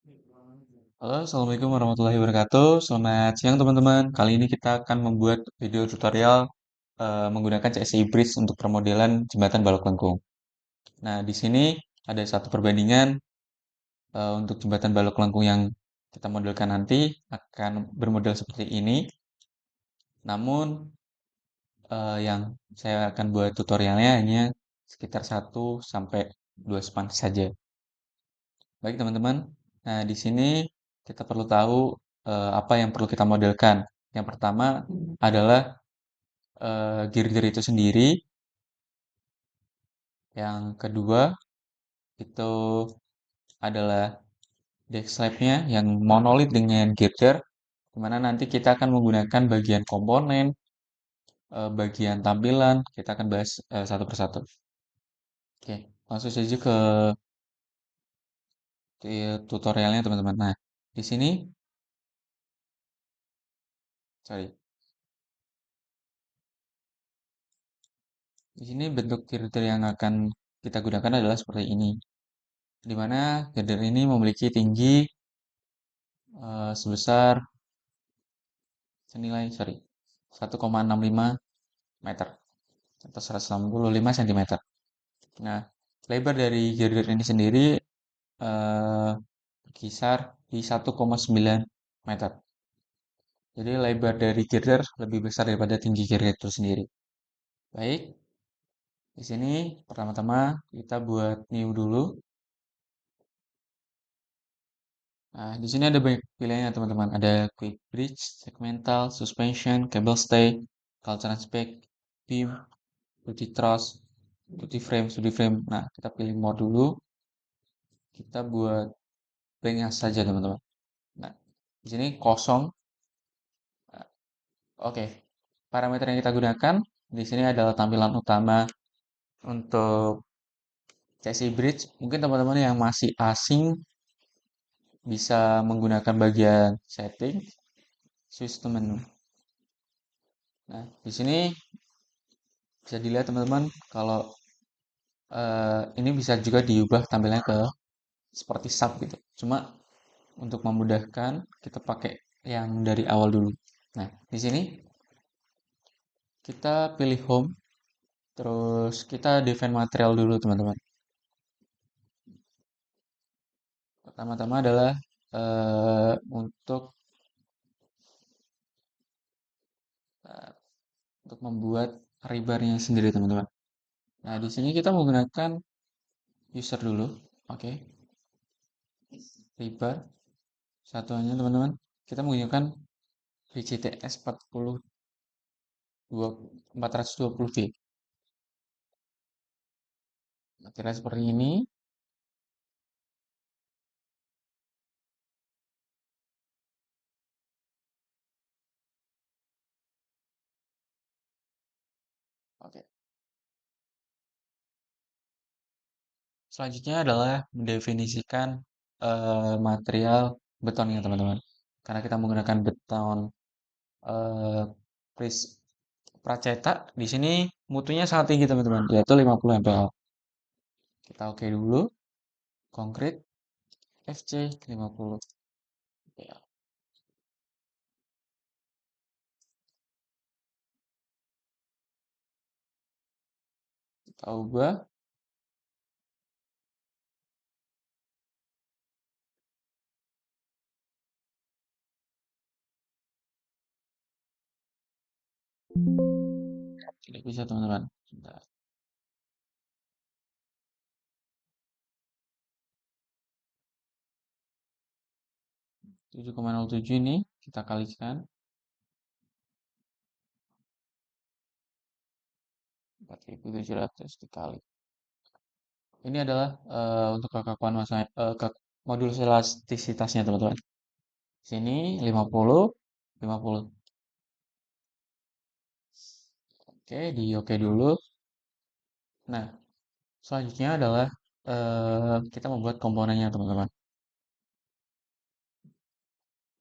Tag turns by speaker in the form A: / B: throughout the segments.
A: Halo, Assalamualaikum warahmatullahi wabarakatuh. Selamat siang teman-teman. Kali ini kita akan membuat video tutorial menggunakan CSI Bridge untuk permodelan jembatan Balok Lengkung. Nah, di sini ada satu perbandingan untuk jembatan Balok Lengkung yang kita modelkan nanti akan bermodel seperti ini. Namun yang saya akan buat tutorialnya hanya sekitar 1 sampai 2 span saja. Baik teman-teman. Nah, di sini kita perlu tahu apa yang perlu kita modelkan. Yang pertama adalah girder itu sendiri. Yang kedua itu adalah deck slab-nya yang monolit dengan girder, di mana nanti kita akan menggunakan bagian komponen, bagian tampilan. Kita akan bahas satu persatu. Oke, langsung saja ke tutorialnya teman-teman. Nah, di sini, sorry, di sini bentuk girder yang akan kita gunakan adalah seperti ini, di mana girder ini memiliki tinggi sebesar senilai 1,65 meter atau 165 cm. Nah, lebar dari girder ini sendiri eh, berkisar di 1,9 meter. Jadi lebar dari girder lebih besar daripada tinggi girder itu sendiri. Baik, di sini pertama-tama kita buat new dulu. Nah, di sini ada banyak pilihannya teman-teman. Ada quick bridge, segmental, suspension, cable stay, culture aspect, beam, multi truss, multi frame, studi frame. Nah, kita pilih mode dulu. Kita buat planknya saja teman-teman. Nah, di sini kosong. Nah, oke, parameter yang kita gunakan di sini adalah tampilan utama untuk CSI Bridge. Mungkin teman-teman yang masih asing bisa menggunakan bagian setting, switch to menu. Nah, di sini bisa dilihat teman-teman kalau ini bisa juga diubah tampilannya ke seperti sub gitu. Cuma untuk memudahkan kita pakai yang dari awal dulu. Nah, di sini kita pilih home, terus kita define material dulu teman-teman. Pertama-tama adalah untuk eh, untuk membuat rebarnya sendiri teman-teman. Nah, di sini kita menggunakan user dulu. Oke, rebar satuannya teman-teman. Kita menggunakan VCTS 420V. Material seperti ini. Oke. Selanjutnya adalah mendefinisikan material betonnya teman-teman. Karena kita menggunakan beton eh, pris pracetak, di sini mutunya sangat tinggi teman-teman, yaitu 50 mPa. Kita oke dulu, konkrit FC 50 mPa. Kita ubah. Tidak bisa teman-teman. Sebentar. 7,07 ini kita kalikan 4.700 dikali. Ini adalah untuk kekakuan masa modul elastisitasnya teman-teman. Sini 50, 50. Oke, di oke dulu. Nah, selanjutnya adalah kita membuat komponennya teman-teman.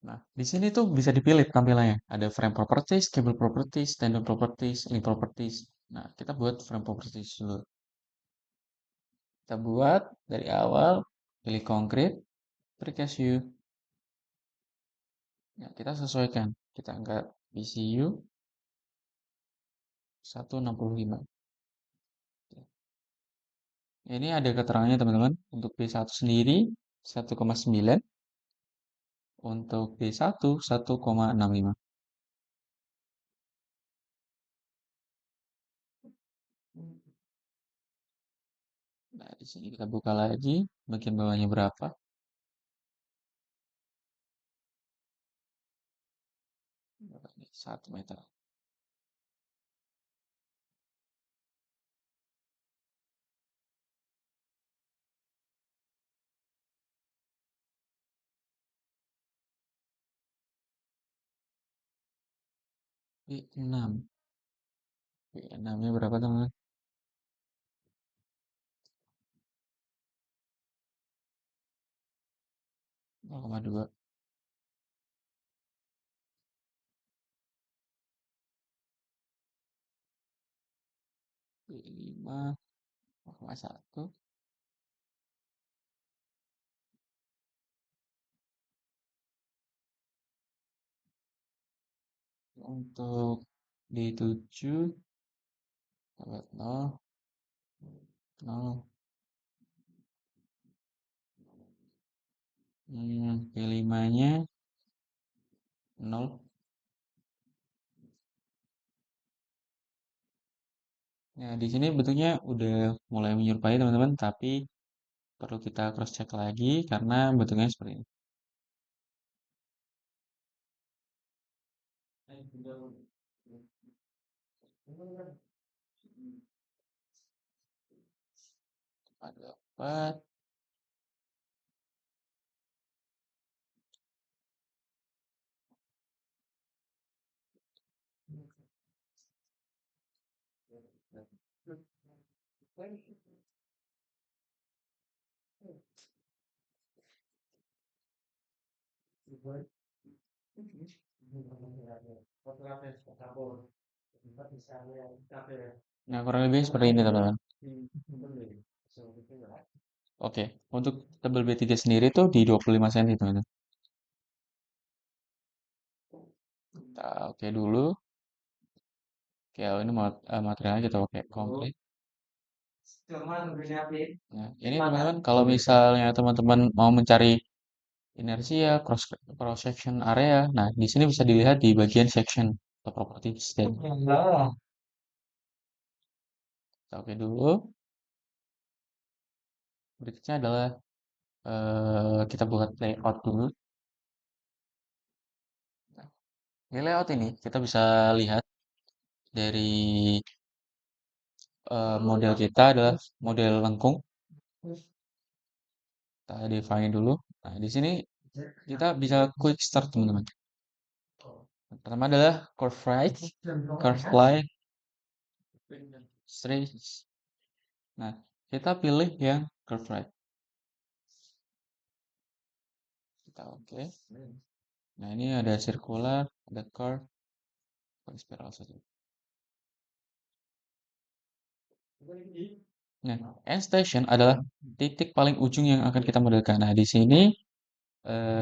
A: Nah, di sini tuh bisa dipilih tampilannya. Ada frame properties, cable properties, tendon properties, link properties. Nah, kita buat frame properties dulu. Kita buat dari awal, pilih konkret. precast U. Ya, kita sesuaikan. Kita angkat PCU 165. Ini ada keterangannya teman-teman. Untuk B1 sendiri 1,9. Untuk B1 1,65. Nah, di sini kita buka lagi bagian bawahnya berapa. 1 meter. B6. B6-nya berapa teman-teman? 0,2. B5 0,1. Untuk D7 dapat 0, 0. B5-nya 0. Nah, di sini bentuknya udah mulai menyerupai teman-teman, tapi perlu kita cross check lagi karena bentuknya seperti ini. Dapat. Nah, kurang lebih seperti ini teman-teman. Oke, untuk tebal B3 sendiri tuh di 25 cm teman-teman. Kita oke dulu. Oke, ini materialnya kita pakai komplit. Nah, ini teman-teman kalau misalnya teman-teman mau mencari inersia cross section area, nah di sini bisa dilihat di bagian section atau property state. Kita oke dulu. Berikutnya adalah kita buat layout dulu. Nah, di layout ini kita bisa lihat dari model kita adalah model lengkung. Kita define dulu. Nah, di sini kita bisa quick start teman-teman. Pertama adalah curve right, curve left, straight. Nah, kita pilih yang curve right. Kita oke. Nah, ini ada circular, ada curve, ada spiral saja. Nah, end station adalah titik paling ujung yang akan kita modelkan. Nah, di sini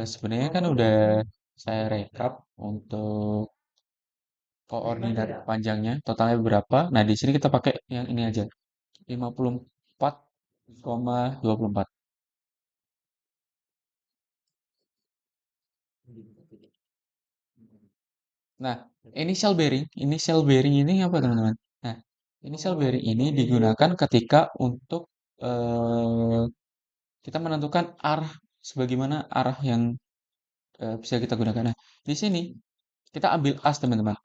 A: sebenarnya kan udah saya rekap untuk koordinat panjangnya, totalnya berapa. Nah, di sini kita pakai yang ini aja, 54,24. Nah, initial bearing ini apa teman-teman? Nah, initial bearing ini digunakan ketika untuk eh, kita menentukan arah sebagaimana arah yang bisa kita gunakan. Nah, di sini kita ambil as teman-teman.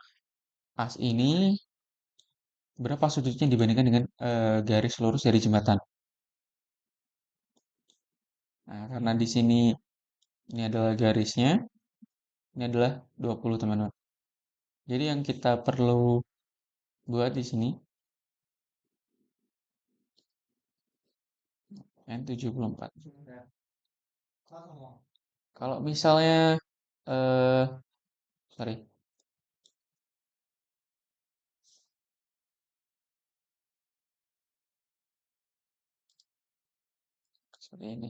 A: As ini berapa sudutnya dibandingkan dengan garis lurus dari jembatan. Nah, karena di sini ini adalah garisnya, ini adalah 20 teman-teman. Jadi yang kita perlu buat di sini N74. Kalau misalnya eh sorry, seperti ini.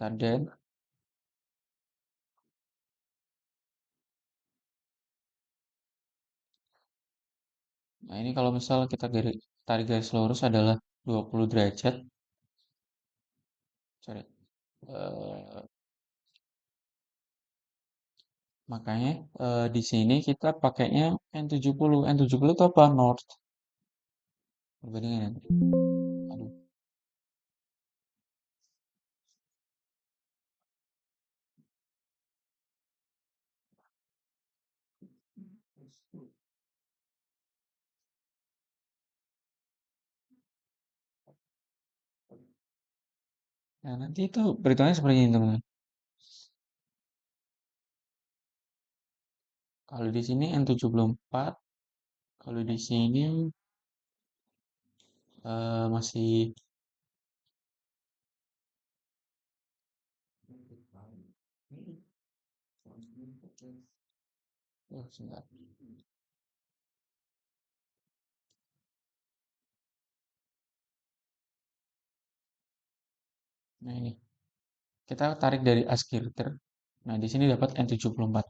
A: tanden. Nah, ini kalau misal kita tarik garis lurus adalah 20 derajat. Sorry. Eh, makanya di sini kita pakainya N70. N70 itu apa? North. Perbandingan. Aduh. Nah, nanti itu perhitungannya seperti ini, teman-teman. Kalau di sini N74, kalau di sini masih oh, sebentar. Nah, ini kita tarik dari askirter. Nah, di sini dapat N74.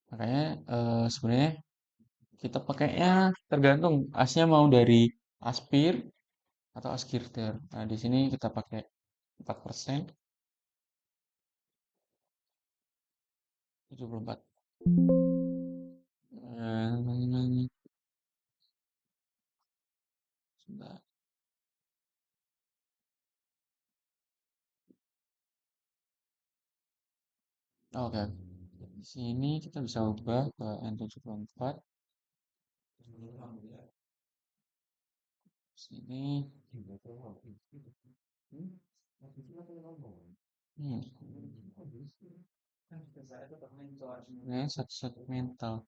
A: Makanya sebenarnya kita pakainya tergantung asnya mau dari aspir atau askirter. Nah, di sini kita pakai 4%, 74. Eh, sebentar. Oke. Di sini kita bisa ubah ke N74. Sini. Hmm. Ini satu segmental.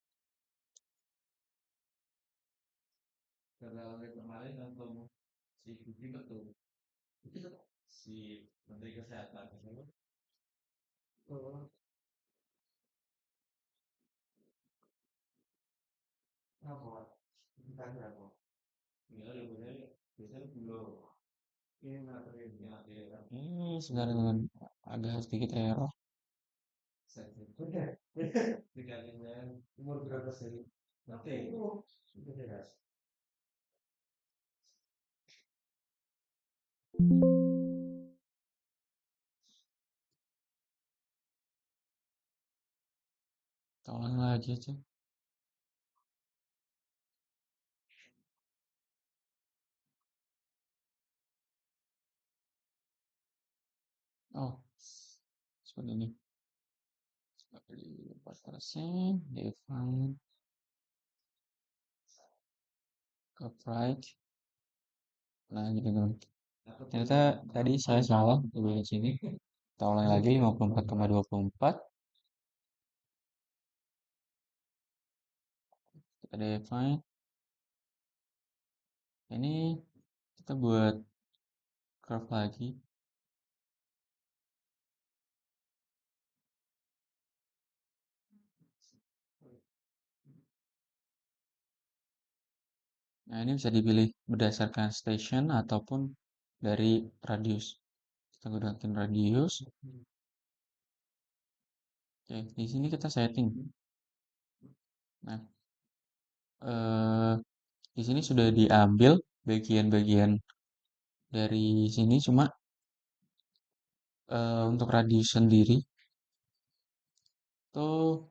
A: Ini sebenarnya dengan agak sedikit error. Kita ulang lagi aja. Oh, seperti ini. Seperti 4%, define, upright. Nah, gitu kan. Ternyata tadi saya salah di bagian sini. Kita ulang lagi 54,24. Kita define. Ini kita buat curve lagi. Nah, ini bisa dipilih berdasarkan station ataupun dari radius. Kita gunakan radius. Oke, di sini kita setting. Nah, eh, di sini sudah diambil bagian-bagian dari sini, cuma untuk radius sendiri tuh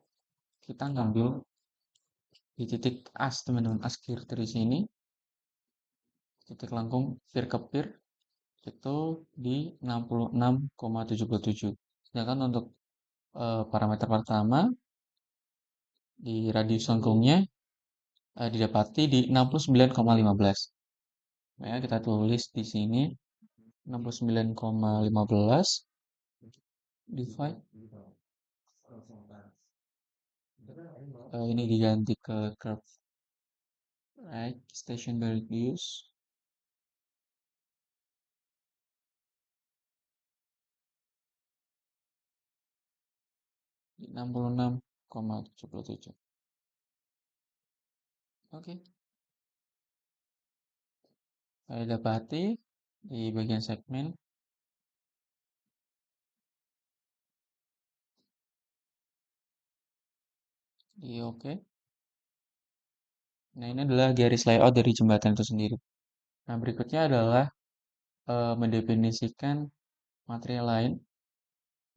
A: kita ngambil di titik as, teman-teman, as kiri dari sini, titik lengkung peer ke peer itu di 66,77. Sedangkan untuk parameter pertama di radius lengkungnya didapati di 69,15. Nah, kita tulis di sini 69,15 divide ini diganti ke curve right station radius 66,77. Oke, saya dapati di bagian segmen Iya, oke. Nah, ini adalah garis layout dari jembatan itu sendiri. Nah, berikutnya adalah mendefinisikan material lain,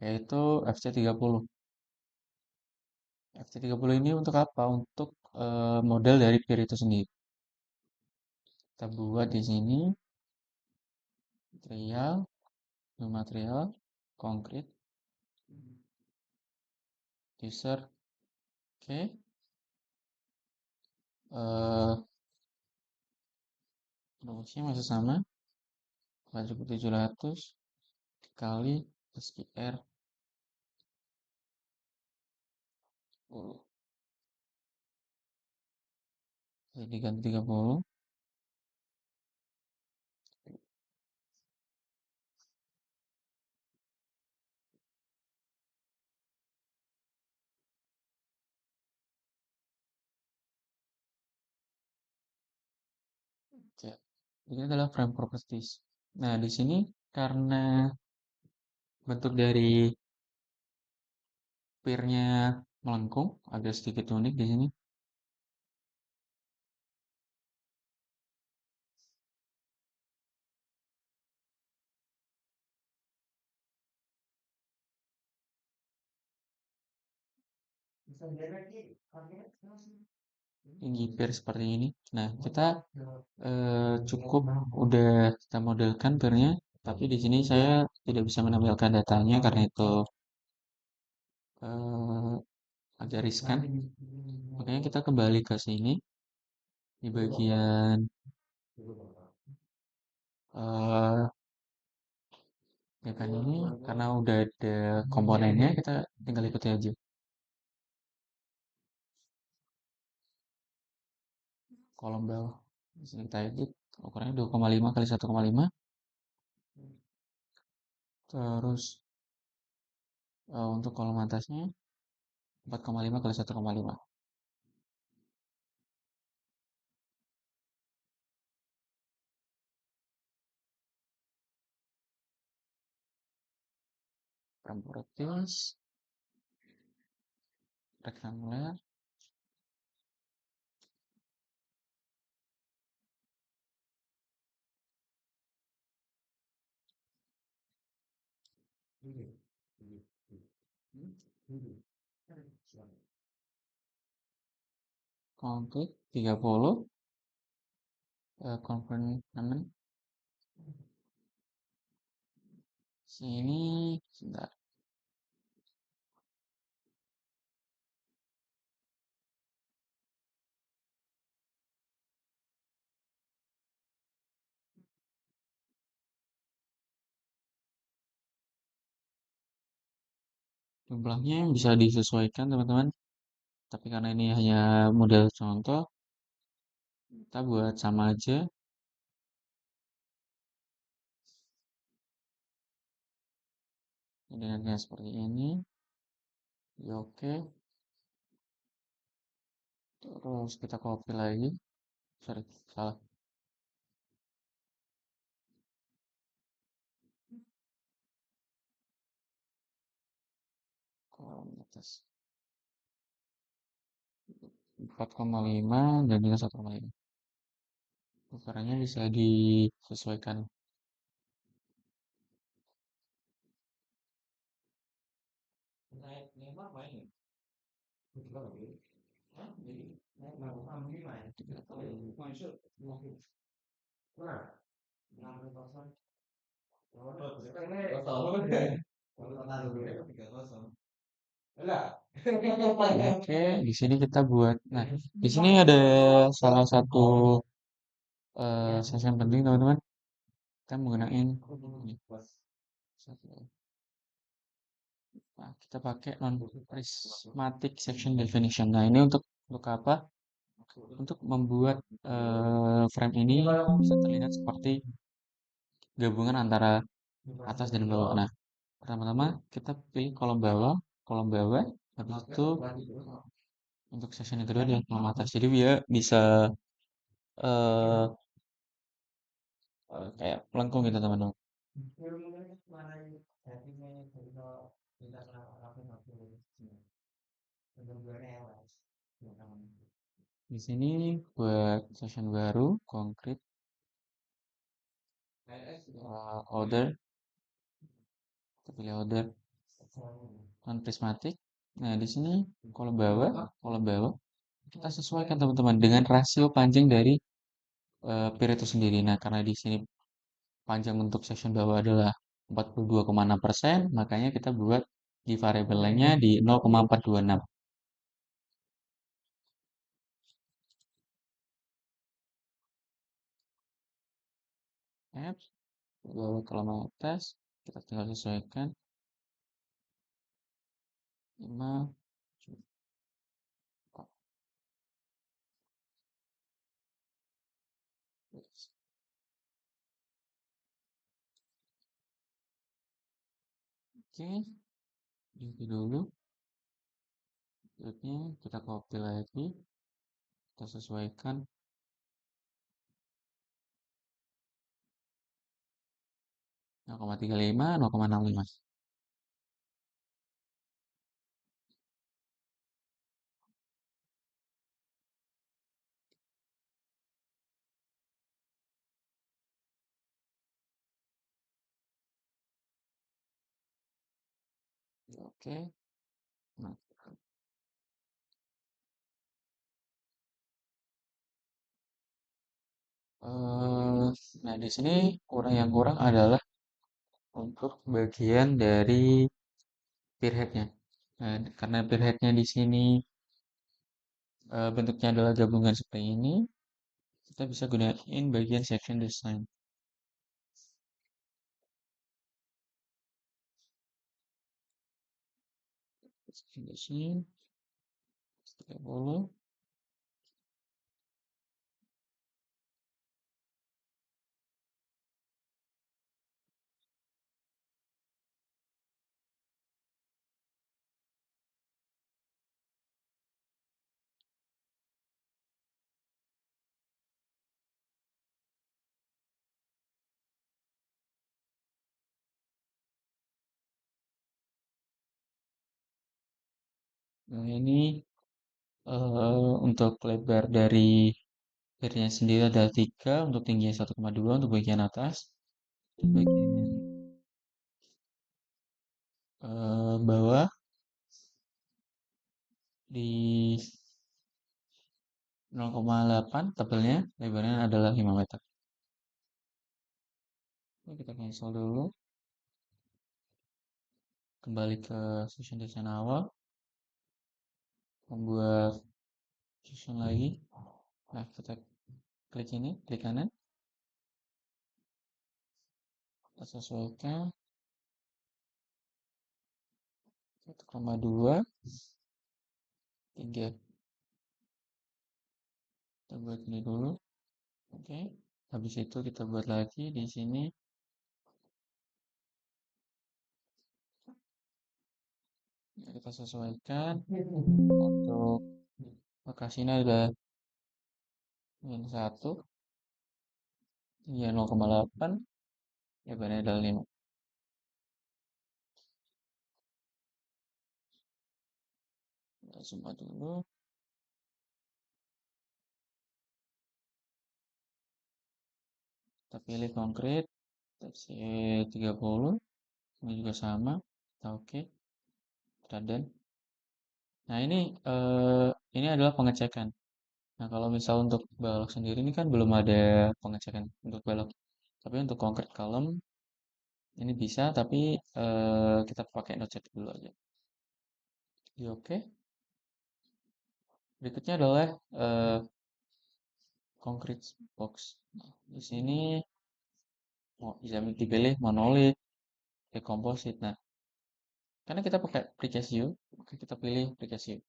A: yaitu FC30. FC30 ini untuk apa? Untuk model dari pier itu sendiri. Kita buat di sini material, new material, konkrit, user, oke. Eh Produksinya masih sama, 4.700 dikali SQR 10. Jadi ganti 30. Oke. Ini adalah frame properties. Nah, di sini karena bentuk dari pier-nya melengkung, agak sedikit unik di sini. Tinggi pier seperti ini. Nah, kita cukup udah kita modelkan pier-nya, tapi di sini saya tidak bisa menampilkan datanya karena itu eh, agak riskan. Makanya kita kembali ke sini di bagian eh ya kan ini karena udah ada komponennya kita tinggal ikuti aja. Kolom bawah di sini kita edit ukurannya 2,5 kali 1,5. Terus untuk kolom atasnya 4,5 kali 1,5. Properties rectangular. Konkrit 30. Component sini sebentar. Jumlahnya bisa disesuaikan teman-teman, tapi karena ini hanya model contoh, kita buat sama aja. Dengan seperti ini. Ya, oke. Terus kita copy lagi. Sorry, salah. Kolom atas 4,5 dan juga 1,5. Ukurannya bisa disesuaikan. Oke, di sini kita buat. Nah, di sini ada salah satu session penting teman-teman. Kita menggunakan ini. Nah, kita pakai non prismatic section definition. Nah, ini untuk apa? Untuk membuat frame ini bisa terlihat seperti gabungan antara atas dan bawah. Nah, pertama-tama kita pilih kolom bawah, habis itu untuk section yang kedua dia kolom atas. Jadi dia bisa eh kayak melengkung gitu teman-teman. Di sini buat session baru, concrete, order, kita pilih order, non prismatic. Nah, di sini kolom bawah, kita sesuaikan teman-teman dengan rasio panjang dari period itu sendiri. Nah, karena di sini panjang untuk session bawah adalah 42,6%, makanya kita buat di variable lainnya di 0,426. Add, lalu kalau mau tes, kita tinggal sesuaikan 5. Oke, itu dulu. Berikutnya kita copy lagi, kita sesuaikan 0,35, 0,65. Oke. Nah, eh, nah, di sini yang kurang adalah untuk bagian dari peerheadnya. Nah, karena peerheadnya di sini bentuknya adalah gabungan seperti ini, kita bisa gunain bagian section design. Section design, 30. Nah, ini untuk lebar dari piirnya sendiri adalah 3, untuk tingginya 1,2 untuk bagian atas. Bagian bawah di 0,8, tebelnya, lebarnya adalah 5 meter. Oke, kita cancel dulu. Kembali ke session design awal. Membuat session lagi. Nah, kita klik ini, klik kanan. Kita sesuaikan 1,2, 3. Kita buat ini dulu. Oke. Habis itu kita buat lagi di sini. Kita sesuaikan untuk lokasinya adalah minus 1, ya 0,8, lebarnya adalah 5. Kita semua dulu. Kita pilih konkret, TC 30, ini juga sama. Kita oke, kita done. Nah, ini adalah pengecekan. Nah, kalau misal untuk balok sendiri ini kan belum ada pengecekan untuk balok. Tapi untuk konkret column ini bisa, tapi kita pakai node check dulu aja. Jadi oke. Berikutnya adalah concrete box. Nah, di sini bisa dipilih monolit, composite. Nah, karena kita pakai precast view, maka kita pilih precast view.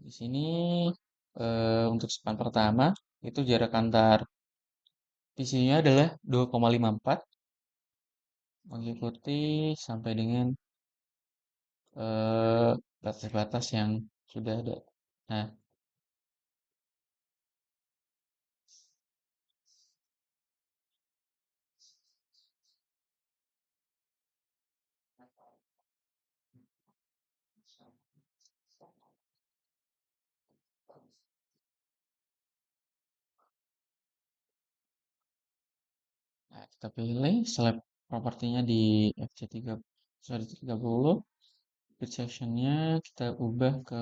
A: Di sini untuk span pertama itu jarak antar visinya adalah 2,54, mengikuti sampai dengan batas-batas yang sudah ada. Nah, Kita pilih select propertinya di FC3, sorry 30. Bit sectionnya kita ubah ke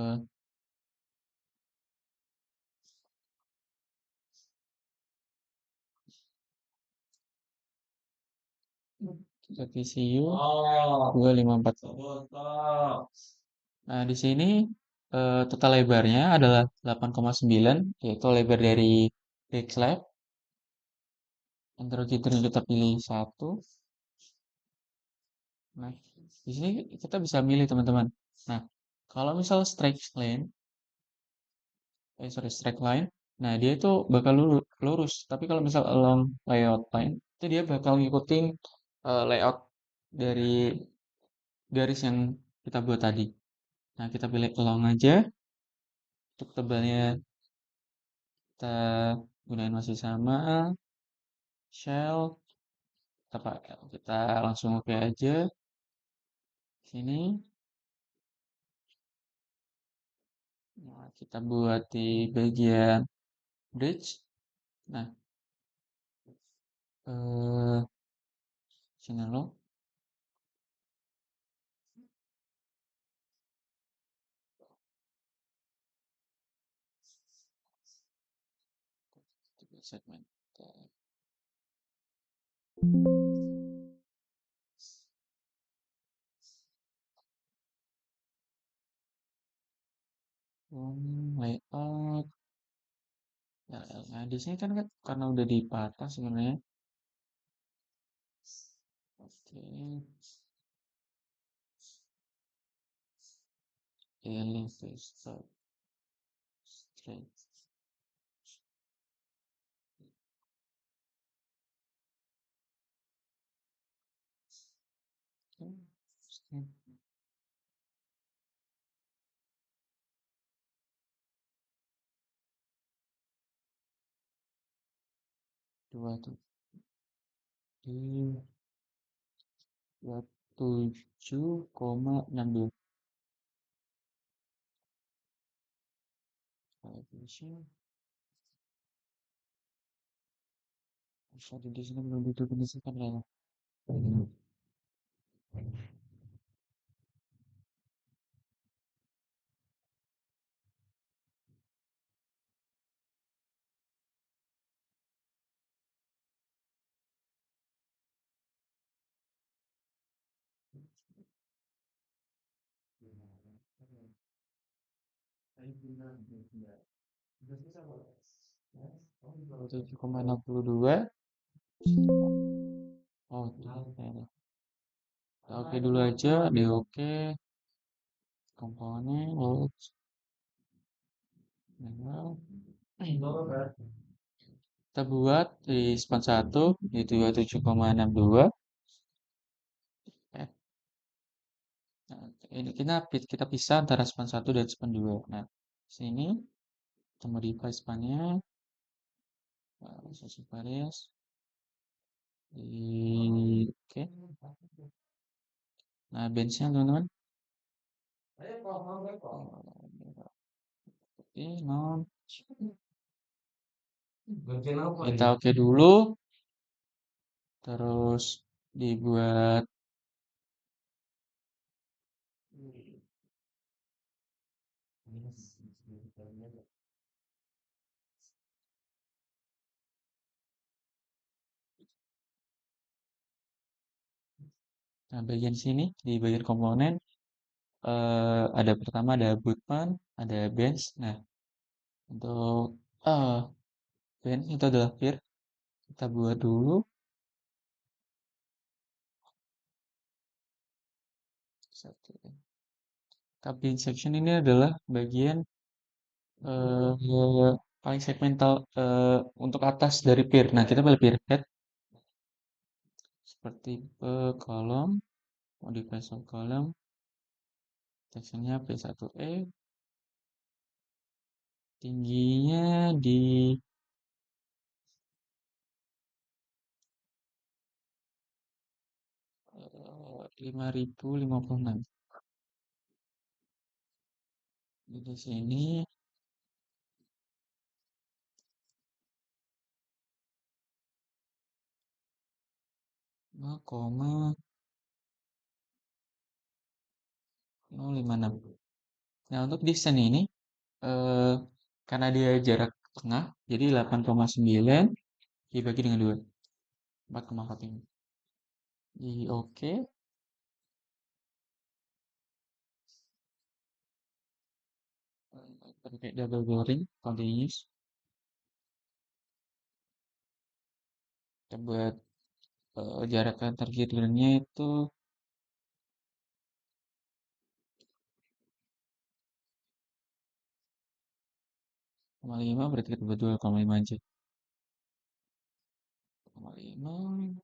A: kita TCU 254. Nah, di sini total lebarnya adalah 8,9, yaitu lebar dari backslap. Antara kita pilih satu. Nah, di sini kita bisa milih teman-teman. Nah, kalau misal straight line, nah dia itu bakal lurus. Tapi kalau misal along layout line, itu dia bakal ngikutin layout dari garis yang kita buat tadi. Nah, kita pilih along aja. Untuk tebalnya kita gunain masih sama. Shell, kita langsung oke aja. Sini. Nah, kita buat di bagian bridge. Nah, eh, sini lo. Segmen. Layout. Ya, nah, di sini kan karena udah dipatah sebenarnya. Oke. Elevate start straight. Dua tuh. 27,62. Calibration. Bisa di sini belum didefinisikan ya. Tujuh koma enam puluh dua. Oh, tuh. Oke dulu aja, di oke. Komponen, load. Kita buat di span 1 di 27,62. Nah, ini kita pisah antara span 1 dan span 2. Nah, sini kita modify spannya. Langsung Paris. Oke. Nah, benchnya teman-teman. Oke, non. Kita oke dulu. Terus dibuat nah, bagian sini di bagian komponen ada pertama ada bootman, ada bench. Nah, untuk bench itu adalah peer. Kita buat dulu satu. Cabin section ini adalah bagian paling segmental untuk atas dari peer. Nah, kita pilih peer head seperti kolom, modify kolom, sectionnya P1E, tingginya di 5056. Di sini 5,056. Nah, untuk desain ini, eh, karena dia jarak tengah, jadi 8,9 dibagi dengan 2, 4,45. Di oke, pakai double boring, continuous. Kita buat jarak antar girdernya itu 0,5, berarti kita buat 2,5 aja. 0,5.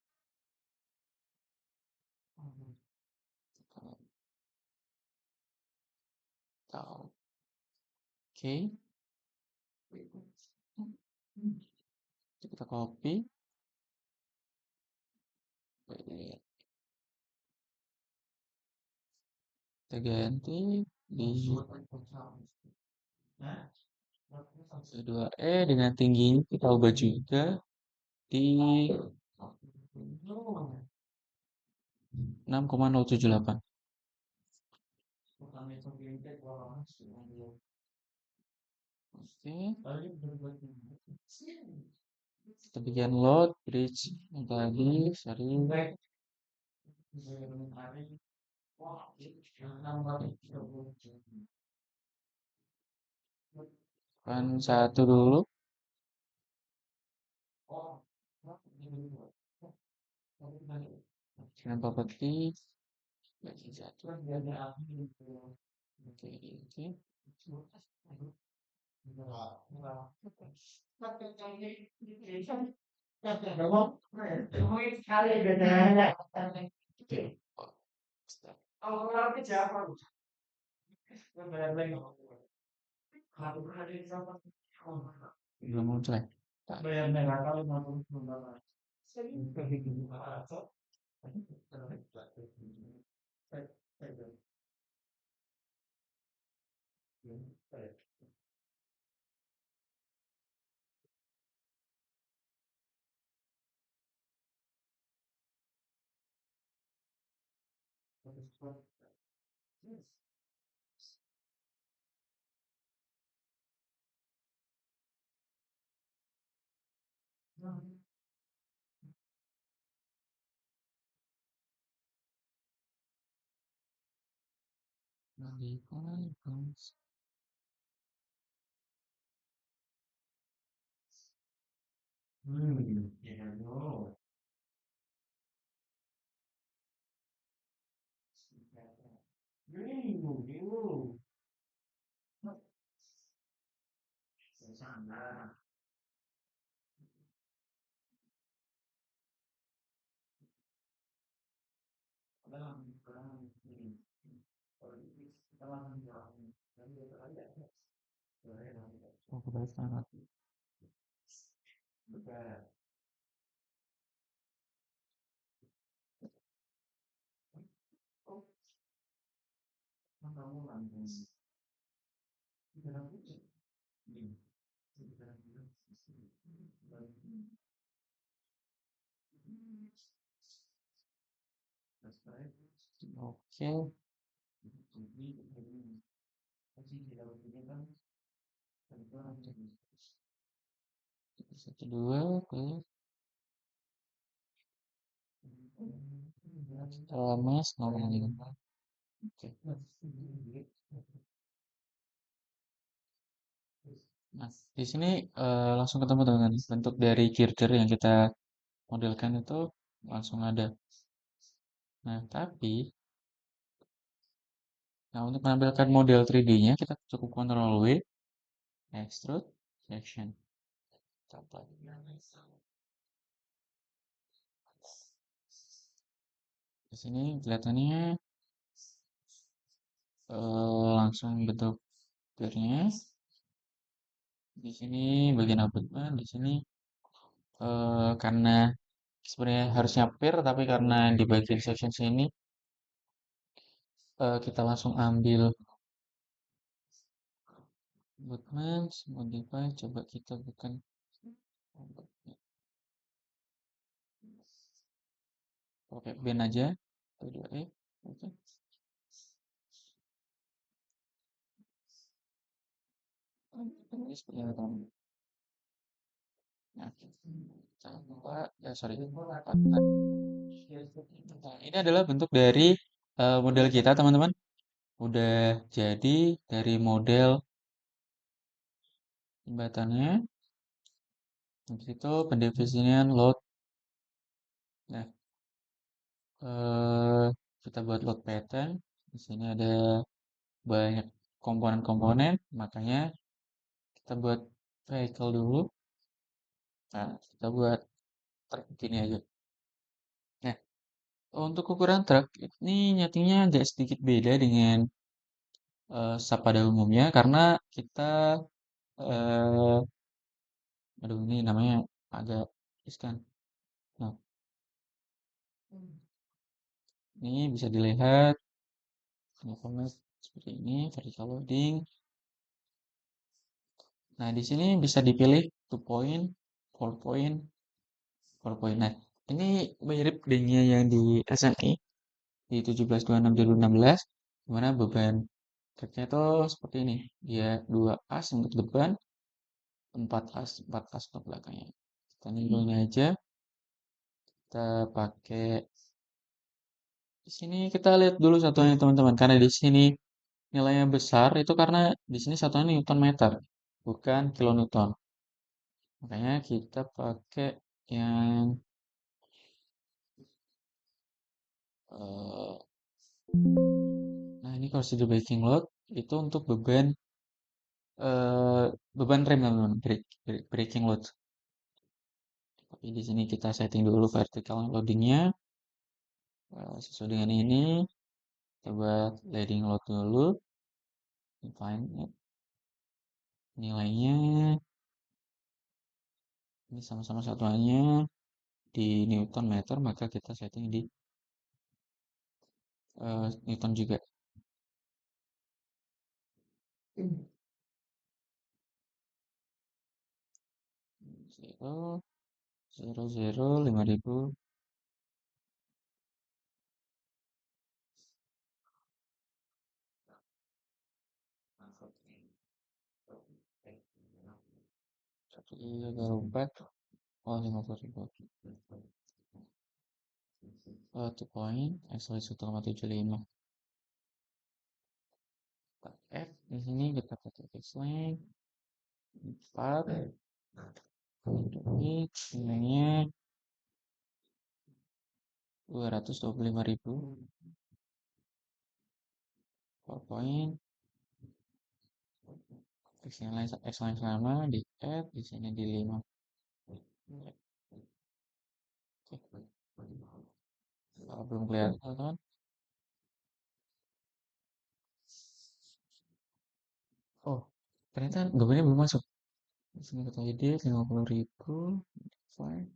A: Oke, kita copy, kita ganti di 2E dengan tingginya kita ubah juga di 6,078. Oke, kita bikin load bridge yang tadi, sorry, kan satu dulu. Dengan properti bagi satu. Oke, oke. Oke. Belum muncul ya? Tak. Oh, kebalik banget. Oke. Satu dua oke. Mas 0,5. Oke. Nah, di sini langsung ketemu dengan bentuk dari girder yang kita modelkan itu langsung ada. Nah, tapi untuk menampilkan model 3D-nya kita cukup Ctrl W, extrude, section. Contoh. Di sini kelihatannya langsung bentuk girdernya. Di sini bagian outputnya, di sini karena sebenarnya harusnya pair, tapi karena di bagian section sini kita langsung ambil bootmans, modify, coba kita bukan pakai band aja. 2E. Oke. Ini seperti apa? Nah, coba, ya sorry. Nah, ini adalah bentuk dari model kita, teman-teman. Udah jadi dari model jembatannya. Habis itu pendefinisian load. Nah, eh, kita buat load pattern. Di sini ada banyak komponen-komponen, makanya kita buat vehicle dulu. Nah, kita buat truk gini aja. Nah, untuk ukuran truk ini nyatinya agak sedikit beda dengan SAP pada umumnya karena kita eh aduh ini namanya agak riskan. Nah, ini bisa dilihat ini format seperti ini, vertical loading. Nah, di sini bisa dipilih 2 point, 4 point, 4 point. Nah, ini mirip dengan yang di SNI di 1726 2016 di mana beban truknya itu seperti ini. Dia 2 as untuk depan, 4 as untuk belakangnya. Kita nilainya aja, kita pakai di sini kita lihat dulu satuannya teman-teman karena di sini nilainya besar itu karena di sini satuannya Newton meter bukan kilonewton. Makanya kita pakai yang eh, nah ini consider braking load itu untuk eh, beban rem teman-teman, braking load. Tapi di sini kita setting dulu vertical loadingnya sesuai dengan ini. Kita buat leading load dulu, define nilainya. Ini sama-sama satuannya di Newton meter, maka kita setting di Newton juga. Zero, 5.000. Satu tiga empat, oh 50.000. 2 point, actually 1,75. F di sini kita pakai X-Link 4. Ini nilainya 225.000. PowerPoint X-line sama di add di sini di 5. Oke. Kalau belum kelihatan kan? Oh, ternyata gambarnya belum masuk. Di sini kita ide 50.000. Fine.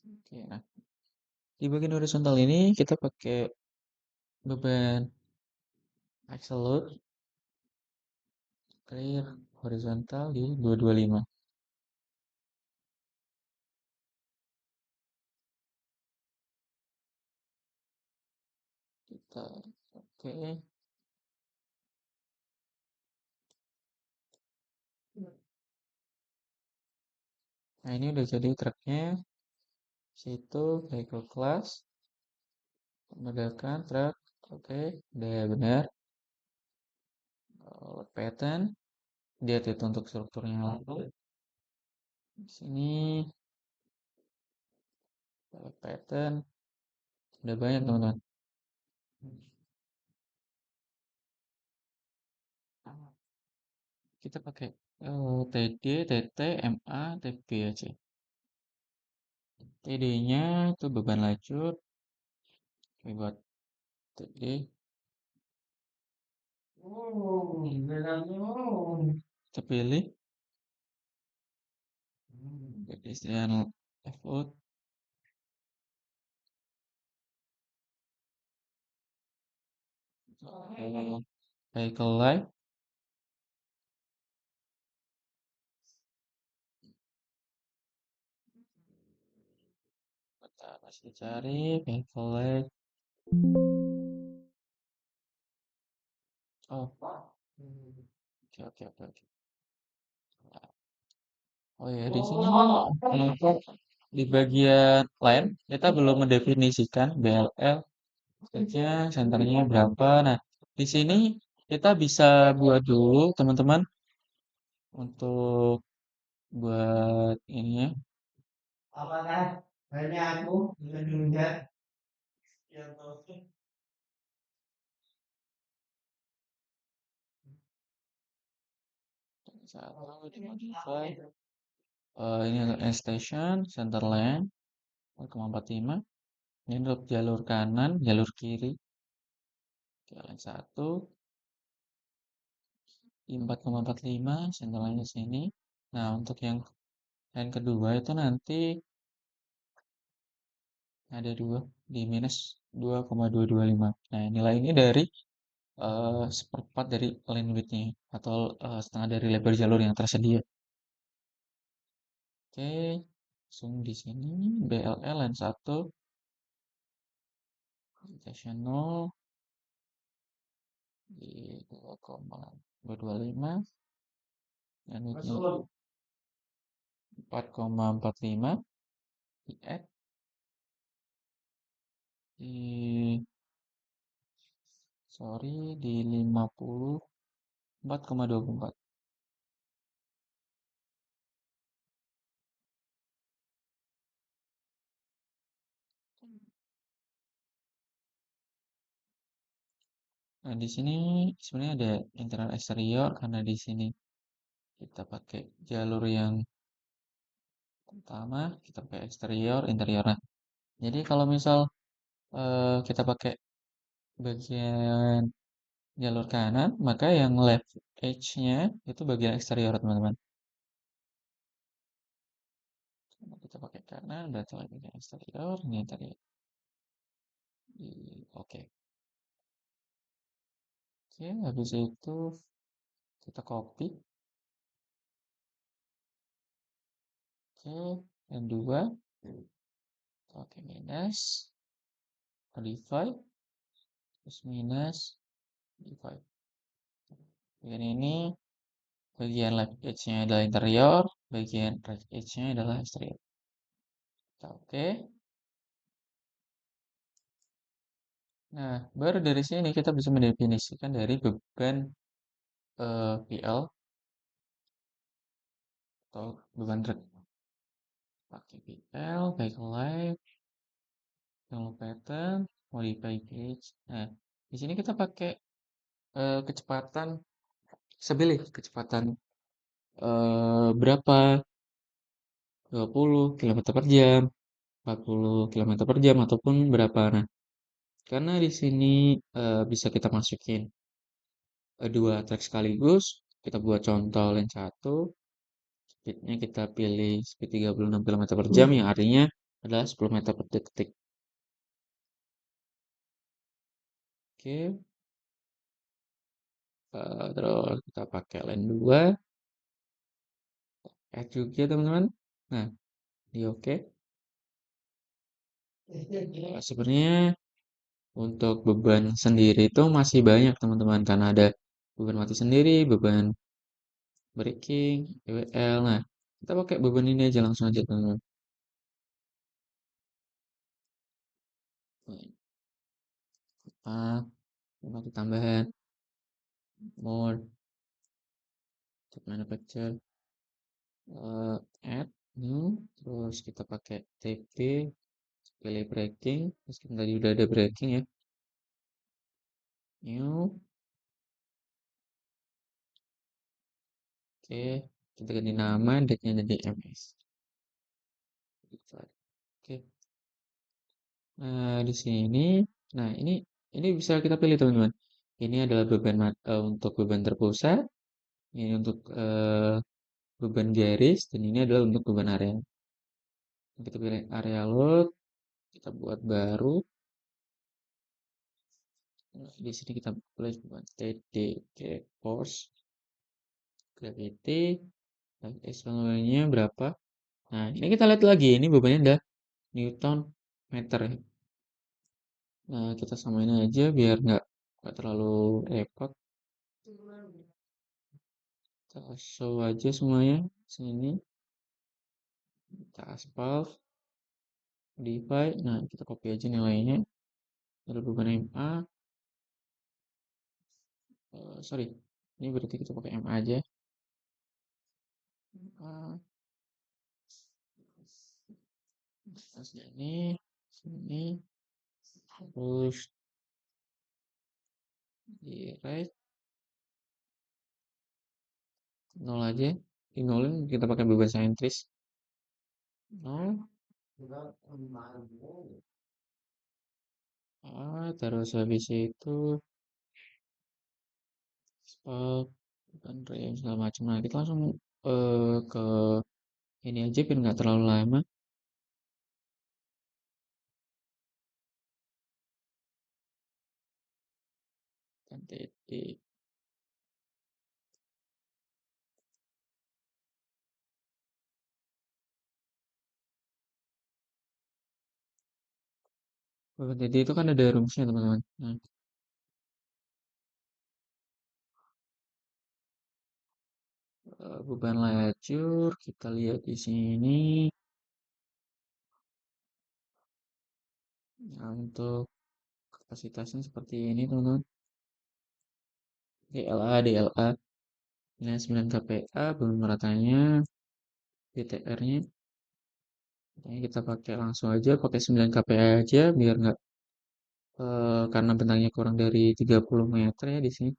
A: Oke, nah di bagian horizontal ini kita pakai beban axle load clear horizontal di 225. Kita oke. Nah, ini udah jadi truknya. Situ vehicle class menegakkan truk. Oke, udah benar. Pattern dia itu untuk strukturnya lalu. Di sini pattern udah banyak teman-teman. Kita pakai TD, TT, MA, TB aja. TD-nya itu beban lanjut. Oke, buat TD. Kita pilih pedestrian left out. Vehicle light. Masih cari vehicle lag. Oh, oke oke oke oke. Oh ya, di sini di bagian lain kita belum mendefinisikan BLL, stage-nya, senternya berapa. Nah, di sini kita bisa buat dulu teman-teman untuk buat ini ya. Apakah hanya aku menunda yang satu di modify. Ini untuk end station, center line 4,45. Ini untuk jalur kanan, jalur kiri. Oke, line 1 di 4,45, center line di sini. Nah, untuk yang line kedua itu nanti ada dua di minus 2,225. Nah, nilai ini dari seperempat dari line width-nya atau setengah dari lebar jalur yang tersedia. Oke, langsung di sini BLL line 1 rotational di 2,225 dan width-nya 4,45 di add di di 54,24. Nah, di sini sebenarnya ada internal eksterior karena di sini kita pakai jalur yang pertama, kita pakai eksterior, interior. Nah, jadi kalau misal kita pakai bagian jalur kanan, maka yang left edge-nya itu bagian eksterior, teman-teman. Kita pakai kanan, berarti bagian eksterior, ini interior. Oke. Oke, habis itu kita copy. Oke, dan dua. Oke, minus. Modify. Terus minus. Modify. Bagian ini, bagian left edge-nya adalah interior, bagian right edge-nya adalah eksterior. Oke. Nah, baru dari sini kita bisa mendefinisikan dari beban PL atau beban truk. Pakai PL, vehicle life, kalau pattern, modify gauge. Nah, di sini kita pakai kecepatan sebilih kecepatan berapa 20 km per jam, 40 km per jam ataupun berapa. Nah, karena di sini bisa kita masukin dua track sekaligus, kita buat contoh lane 1, speednya kita pilih speed 36 km per jam yang artinya adalah 10 meter per detik. Oke, terus kita pakai lane 2, add juga teman-teman. Nah, di oke. Sebenarnya untuk beban sendiri itu masih banyak teman-teman karena ada beban mati sendiri, beban braking, EWL. Nah, kita pakai beban ini aja langsung aja teman-teman. Mati tambahan, more, manufacture, add, new, terus kita pakai TP, pilih braking, terus kita tadi udah ada braking ya, new, oke, kita ganti nama, date-nya jadi MS. Oke. Nah, di sini, nah ini bisa kita pilih teman-teman. Ini adalah beban untuk beban terpusat, ini untuk beban garis, dan ini adalah untuk beban area. Kita pilih area load, kita buat baru. Nah, di sini kita pilih beban TDK force, gravity, dan exponentialnya berapa. Nah, ini kita lihat lagi, ini bebannya ada Newton meter ya. Nah, kita samain aja biar nggak terlalu repot. Kita show aja semuanya sini. Kita aspal, modify. Nah, kita copy aja nilainya. Ada beban MA. Sorry, ini berarti kita pakai MA aja. MA. Sini, sini. Terus di right. Nol aja. Di nolin kita pakai beban sentris. Nol. Terus habis itu spot dan rem segala macam. Nah, kita langsung ke ini aja biar nggak terlalu lama. Dan titik. Beban titik itu kan ada rumusnya teman-teman. Nah, beban lajur kita lihat di sini. Nah, untuk kapasitasnya seperti ini teman-teman. DLA. Nilai 9 kPa, beban ratanya, BTR-nya. Ini kita pakai langsung aja, pakai 9 kPa aja, biar nggak, karena bentangnya kurang dari 30 meter ya di sini.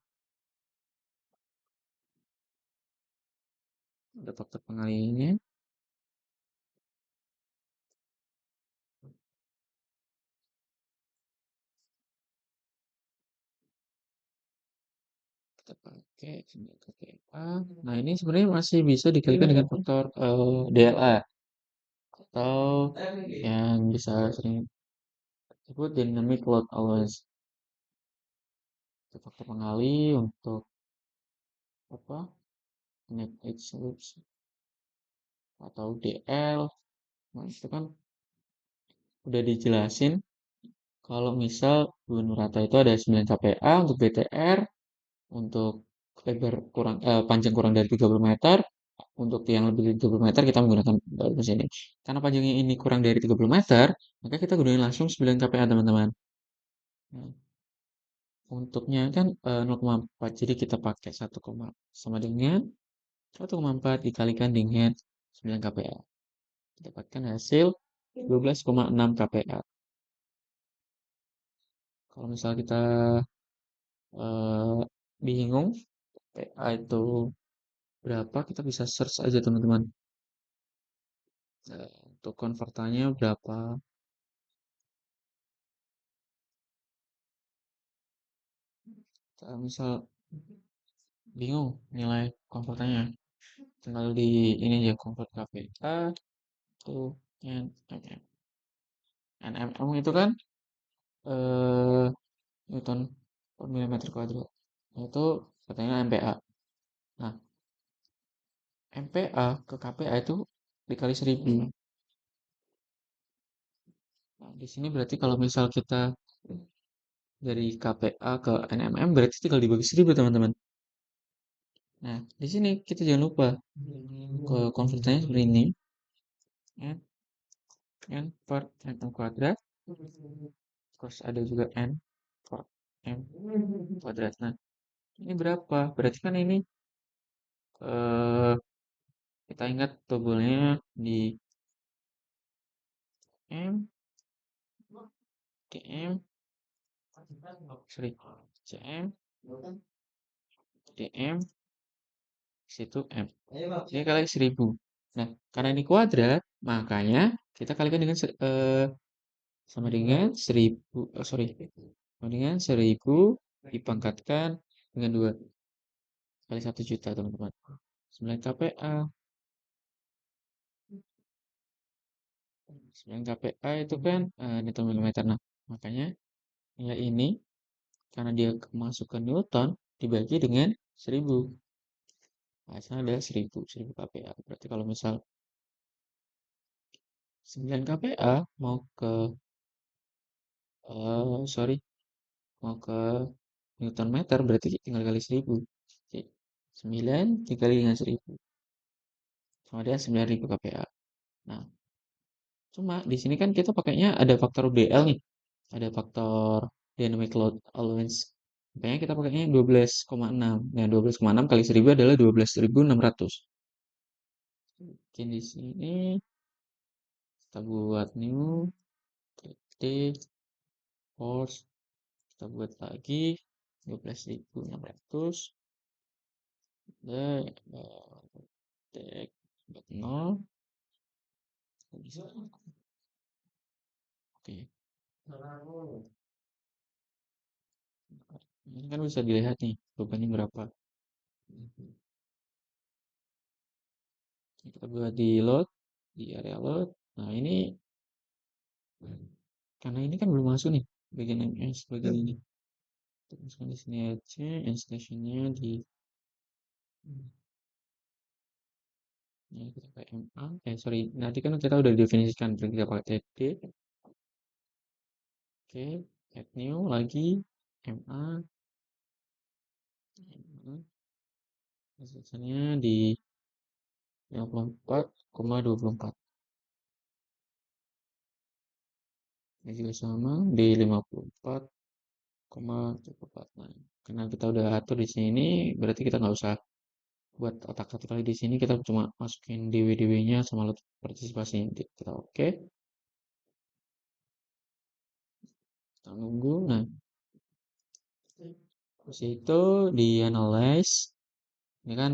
A: Ada faktor pengalinya. Kita pakai 9 kPa. Nah, ini sebenarnya masih bisa dikalikan dengan faktor DLA. Atau yang bisa sering disebut dynamic load allowance. Itu faktor pengali untuk apa? Net edge loops atau DL. Nah, itu kan udah dijelasin kalau misal beban rata itu ada 9 kPa untuk BTR, untuk lebar panjang kurang dari 30 meter, untuk yang lebih dari 30 meter kita menggunakan rumus ini. Karena panjangnya ini kurang dari 30 meter, maka kita gunakan langsung 9 kPa teman-teman. Nah, untuknya kan 0,4, jadi kita pakai 1, sama dengan 1,4 dikalikan dengan 9 kPa. Kita dapatkan hasil 12,6 kPa. Kalau misal kita bingung PA itu berapa, kita bisa search aja teman-teman. Untuk konvertannya berapa. Misal bingung nilai konvertannya, tinggal di ini aja convert kPa to nmm. Nmm itu kan eh Newton per milimeter kuadrat, itu katanya MPa. Nah, MPa ke kPa itu dikali 1000. Nah, di sini berarti kalau misal kita dari kPa ke nmm berarti tinggal dibagi 1000 teman-teman. Nah, di sini kita jangan lupa ke konverternya seperti ini. N, N per m kuadrat. Terus ada juga N per m kuadrat. Nah, ini berapa? Berarti kan ini eh, kita ingat tobelnya di M, dm, sorry, cm, dm, situ m. Ini kali 1000. Nah, karena ini kuadrat, makanya kita kalikan dengan sama dengan 1000, sorry, sama dengan 1000 dipangkatkan dengan 2 kali 1 juta teman-teman. 9 kPa. 9 kPa itu kan Newton milimeter. Nah, makanya nilai ini karena dia kemasukan Newton dibagi dengan 1000. Hasilnya ada 1000 kPa. Berarti kalau misal 9 kPa mau ke Sorry, mau ke Newton meter berarti tinggal kali 1000. Oke. 9 dikali dengan 1000 sama dia 9000 kPa. Nah, cuma di sini kan kita pakainya ada faktor BL nih. Ada faktor dynamic load allowance. Makanya kita pakainya 12,6. Nah, 12,6 kali 1000 adalah 12.600. Mungkin di sini kita buat new titik force, kita buat lagi 12.600 dan titik buat 0 bisa. Oke, ini kan bisa dilihat nih bebannya berapa. Kita buat di load, di area load. Nah, ini karena ini kan belum masuk nih bagian MS bagian ini. Kita masukkan di sini aja, end stationnya di ini kita pakai MA. Sorry, nanti kan kita udah definisikan kita pakai TD. Oke, add new lagi MA. Resolusinya di 54,24. Ini juga sama di 54,24. Nah, karena kita udah atur di sini, berarti kita nggak usah buat otak-atik lagi di sini. Kita cuma masukin dw-dw-nya sama lot partisipasi. Kita oke. Kita nunggu. Nah, terus itu di analyze. Ini kan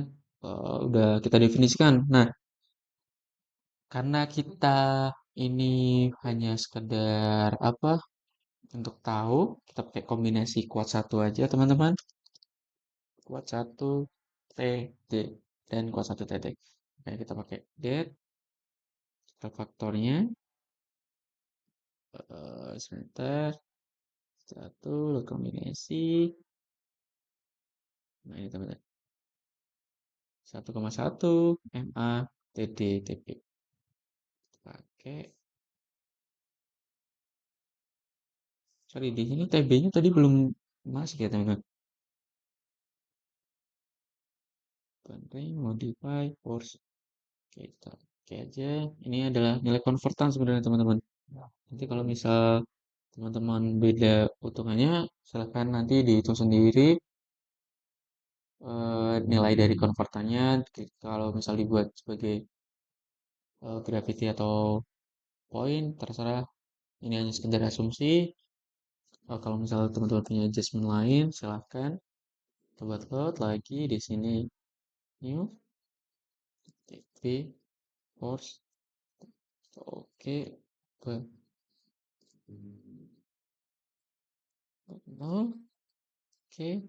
A: udah kita definisikan. Nah, karena kita ini hanya sekedar apa untuk tahu, kita pakai kombinasi kuat satu aja teman-teman. Kuat satu TD dan kuat satu TD. Oke, kita pakai det, kita faktornya sebentar satu kombinasi. Nah ini teman-teman 1,1 MA TD TP. Pakai. Sorry, di sini TB-nya tadi belum masuk ya teman-teman. Modify force. Kita oke aja. Ini adalah nilai konvertan sebenarnya teman-teman. Nanti kalau misal teman-teman beda hitungannya, silahkan nanti dihitung sendiri nilai dari konvertannya. Kalau misal dibuat sebagai gravity atau poin, terserah. Ini hanya sekedar asumsi. Kalau misalnya teman-teman punya adjustment lain, silahkan. Kita buat load lagi di sini. New TP force. Oke. Ke 0. Oke.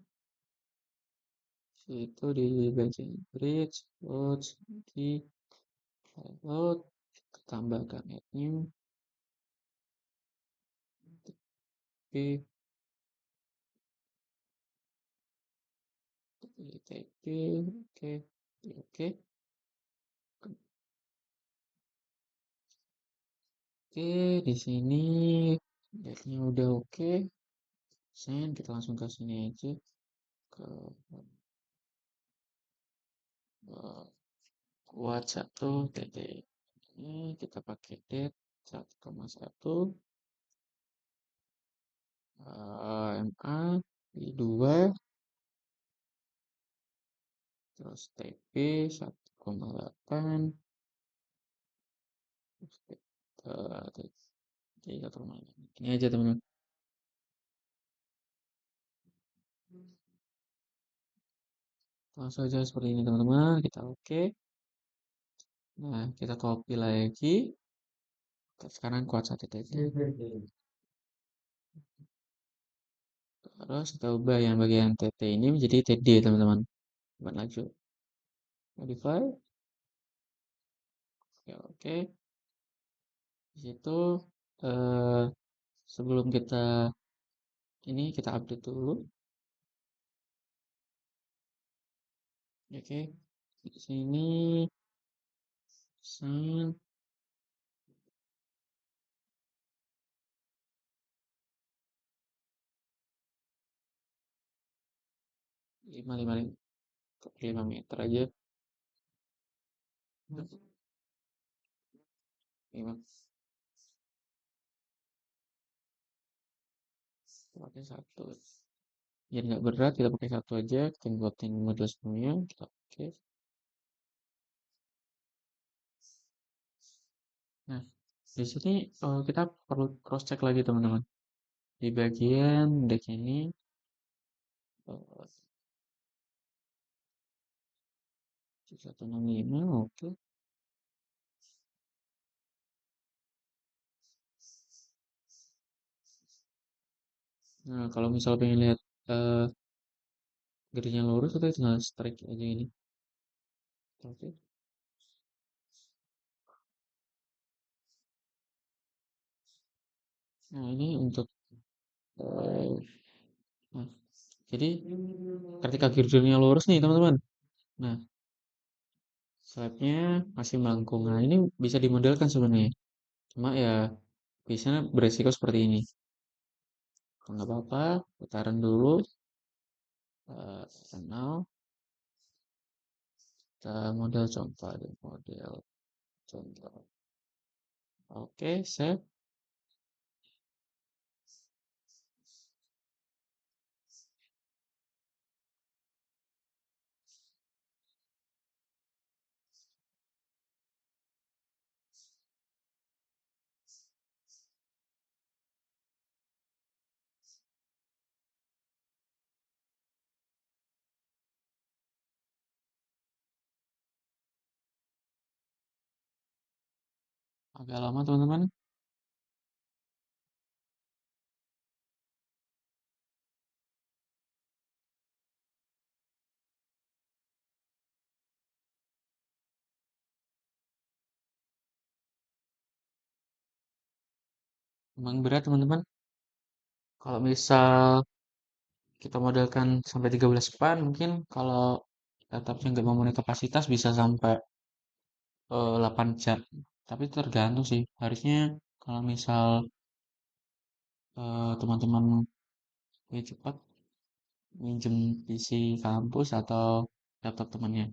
A: Itu di bensin bridge. Load. Di load. Tambahkan add new. TP. TP. Oke. Oke. Oke, di sini date-nya udah oke. Send, kita langsung ke sini aja ke kuat satu titik. Ini kita pakai date 1,1 MA di 2 terus TP 1,8 ini aja teman-teman. Langsung aja seperti ini teman-teman, kita oke. Nah, kita copy lagi. Sekarang kuat satu titik. Terus kita ubah yang bagian TT ini menjadi TD teman-teman. Buat lanjut. Modify. Oke, oke. Di situ eh, sebelum kita ini kita update dulu. Oke. Di sini send. 5 meter aja. 5, kita pakai satu. Biar nggak berat, kita pakai satu aja. Kita buatin model sebelumnya. Kita pakai. Nah, di sini kita perlu cross check lagi teman-teman. Di bagian deck ini, eh, 165, oke. Nah, kalau misal pengen lihat eh garisnya lurus, kita tinggal strike aja ini. Oke. Nah, ini untuk eh, nah, jadi ketika girdlernya lurus nih teman-teman. Nah, slabnya masih melengkung. Nah, ini bisa dimodelkan sebenarnya. Cuma ya biasanya beresiko seperti ini. Nggak apa-apa, putaran dulu. Kenal, kita model contoh, ada model contoh. Oke, save. Agak lama teman-teman. Memang berat teman-teman. Kalau misal kita modelkan sampai 13 span, mungkin kalau laptopnya nggak memenuhi kapasitas bisa sampai 8 jam. Tapi itu tergantung sih. Harusnya kalau misal teman-teman lebih cepat minjem PC kampus atau laptop temannya.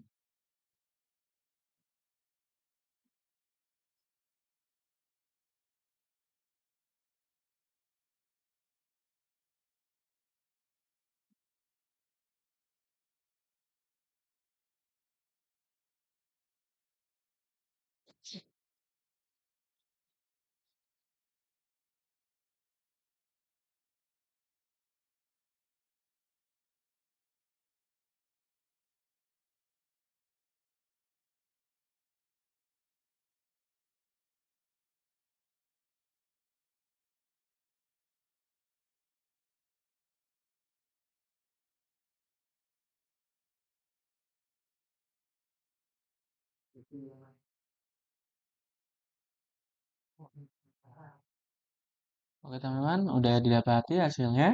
A: Oke teman-teman, udah didapati hasilnya.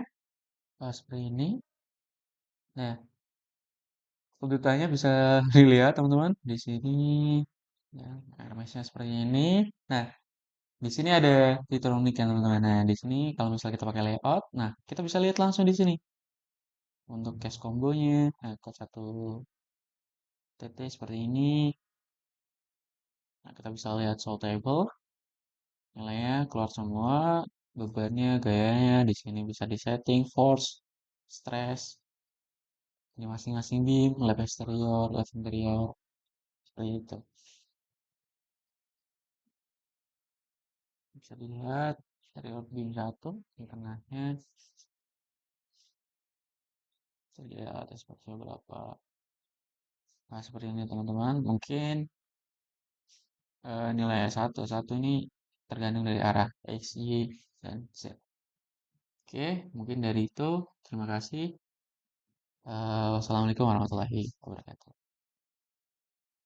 A: Seperti ini. Nah, kedudukannya bisa dilihat teman-teman di sini. Ya, RMS-nya seperti ini. Nah, di sini ada fitur unik ya teman-teman. Nah, di sini kalau misalnya kita pakai layout, nah kita bisa lihat langsung di sini untuk cache combonya. Nah, code 1 TT seperti ini. Nah, kita bisa lihat show table, nilainya keluar semua, bebannya, gayanya di sini bisa disetting, force, stress, ini masing-masing beam, lab interior, seperti itu. Bisa dilihat dari beam 1 di tengahnya, bisa dilihat aspeknya berapa. Nah, seperti ini teman-teman. Mungkin nilai satu ini tergantung dari arah X, Y, dan Z. Oke, mungkin dari itu. Terima kasih. Wassalamualaikum warahmatullahi wabarakatuh.